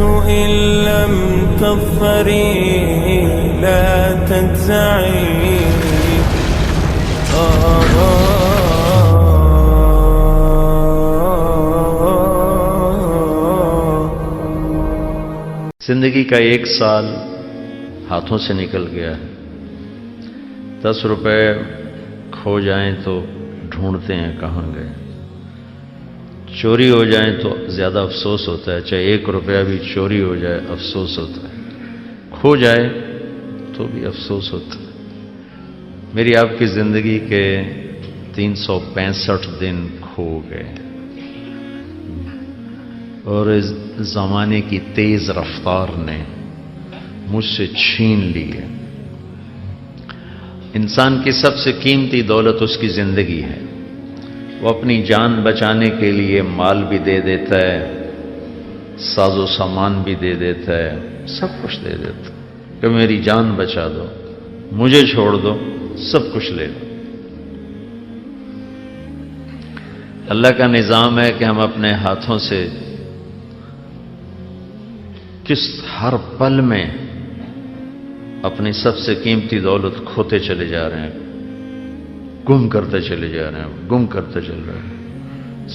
إن لم تظفري لا تجزعي. زندگی کا 1 سال ہاتھوں سے نکل گیا ہے. 10 روپے کھو جائیں تو ڈھونڈتے ہیں کہاں گئے. چوری ہو جائیں تو زیادہ افسوس ہوتا ہے. چاہے 1 روپیہ بھی چوری ہو جائے افسوس ہوتا ہے. کھو جائے تو بھی افسوس ہوتا ہے. میری آپ کی زندگی کے 365 دن کھو گئے اور اس زمانے کی تیز رفتار نے مجھ سے چھین لی ہے. انسان کی سب سے قیمتی دولت اس کی زندگی ہے. وہ اپنی جان بچانے کے لیے مال بھی دے دیتا ہے, ساز و سامان بھی دے دیتا ہے, سب کچھ دے دیتا ہے کہ میری جان بچا دو, مجھے چھوڑ دو, سب کچھ لے لو. اللہ کا نظام ہے کہ ہم اپنے ہاتھوں سے ہر پل میں اپنی سب سے قیمتی دولت کھوتے چلے جا رہے ہیں, گم کرتے چلے جا رہے ہیں, گم کرتے چل رہے ہیں.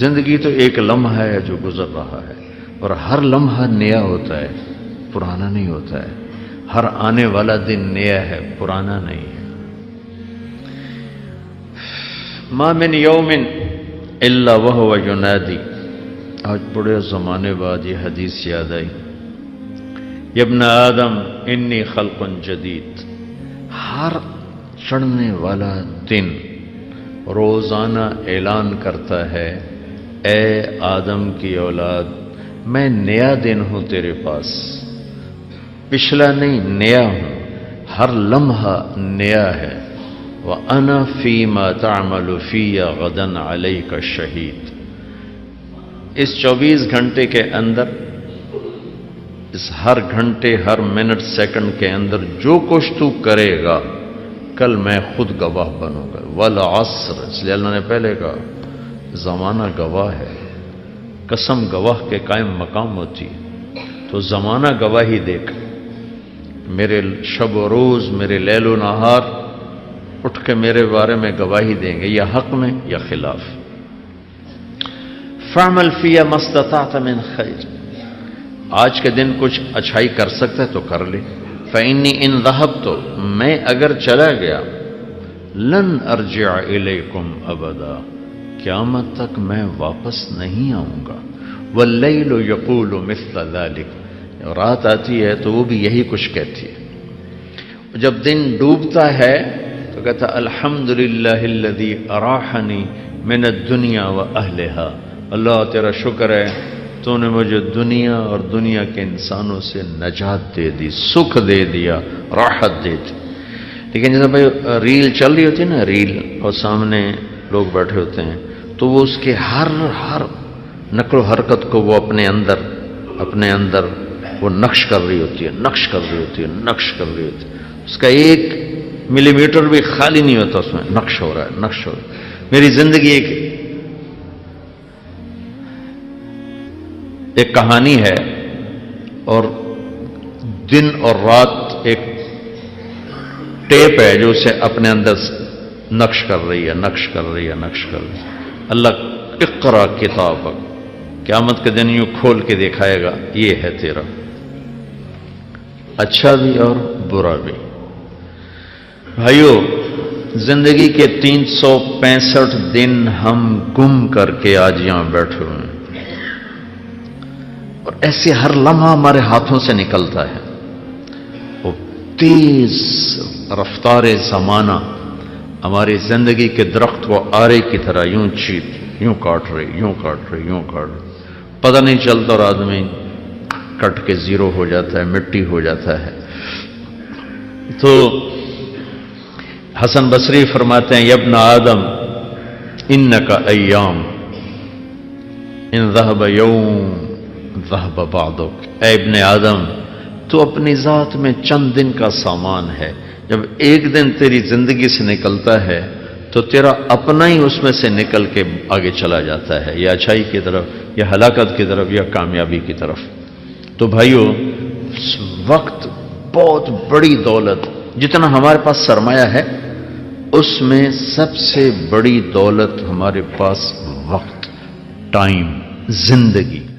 زندگی تو ایک لمحہ ہے جو گزر رہا ہے, اور ہر لمحہ نیا ہوتا ہے, پرانا نہیں ہوتا ہے. ہر آنے والا دن نیا ہے, پرانا نہیں ہے. ما من یوم الا وهو ینادی. آج بڑے زمانے بعد یہ حدیث یاد آئی. یا ابن آدم انی خلق جدید. ہر چڑھنے والا دن روزانہ اعلان کرتا ہے, اے آدم کی اولاد, میں نیا دن ہوں تیرے پاس, پچھلا نہیں, نیا ہوں. ہر لمحہ نیا ہے. وَأَنَا فِي مَا تَعْمَلُ فِيَّ غَدًا عَلَيْكَ شَهِيدٌ. اس 24 گھنٹے کے اندر, اس ہر گھنٹے, ہر منٹ, سیکنڈ کے اندر جو کچھ تو کرے گا کل میں خود گواہ بنوں گا. والعصر, اس لیے اللہ نے پہلے کہا زمانہ گواہ ہے. قسم گواہ کے قائم مقام ہوتی ہے. تو زمانہ گواہی دیکھ, میرے شب و روز, میرے لیل و نہار اٹھ کے میرے بارے میں گواہی دیں گے, یا حق میں یا خلاف. فَعْمَلْ فِيَّ مَا اسْتَطَعْتَ مِنْ خَيْرٍ. آج کے دن کچھ اچھائی کر سکتا ہے تو کر لے. فَإِنِّي إِنْ ذَهَبْتُ, میں اگر چلا گیا, لَنْ أَرْجِعَ إِلَيْكُمْ أَبَدًا, قیامت تک میں واپس نہیں آؤں گا. وَاللَّيْلُ يَقُولُ مِثْلَ ذَلِكَ. رات آتی ہے تو وہ بھی یہی کچھ کہتی ہے. جب دن ڈوبتا ہے تو کہتا الحمدللہ الذی اراحنی من الدنیا وأہلہا. اللہ تیرا شکر ہے, تو نے مجھے دنیا اور دنیا کے انسانوں سے نجات دے دی, سکھ دے دیا, راحت دے دی. لیکن جیسے بھائی ریل چل رہی ہوتی ہے نا, ریل, اور سامنے لوگ بیٹھے ہوتے ہیں, تو وہ اس کے ہر نقل و حرکت کو وہ اپنے اندر وہ نقش کر رہی ہوتی ہے, نقش کر رہی ہوتی ہے, نقش کر رہی ہوتی ہے. اس کا 1 ملی میٹر بھی خالی نہیں ہوتا, اس میں نقش ہو رہا ہے, نقش ہو رہا ہے. میری زندگی ایک کہانی ہے, اور دن اور رات ایک ٹیپ ہے جو اسے اپنے اندر نقش کر رہی ہے, نقش کر رہی ہے, نقش کر رہی ہے. اللہ اقرا کتابک, قیامت کے دن یوں کھول کے دکھائے گا, یہ ہے تیرا, اچھا بھی اور برا بھی. بھائیو, زندگی کے 365 دن ہم گم کر کے آج یہاں بیٹھے ہوئے ہیں, اور ایسے ہر لمحہ ہمارے ہاتھوں سے نکلتا ہے. وہ تیز رفتار زمانہ ہماری زندگی کے درخت کو آرے کی طرح یوں کاٹ رہی, یوں کاٹ رہی, یوں کاٹ رہی. پتہ نہیں چلتا, اور آدمی کٹ کے زیرو ہو جاتا ہے, مٹی ہو جاتا ہے. تو حسن بصری فرماتے ہیں, یا ابن آدم انک ایام ان ذهب یوم ذهب بعضک. اے ابن آدم, تو اپنی ذات میں چند دن کا سامان ہے. جب ایک دن تیری زندگی سے نکلتا ہے تو تیرا اپنا ہی اس میں سے نکل کے آگے چلا جاتا ہے, یا اچھائی کی طرف, یا ہلاکت کی طرف, یا کامیابی کی طرف. تو بھائیو وقت بہت بڑی دولت، جتنا ہمارے پاس سرمایہ ہے اس میں سب سے بڑی دولت ہمارے پاس وقت، ٹائم، زندگی۔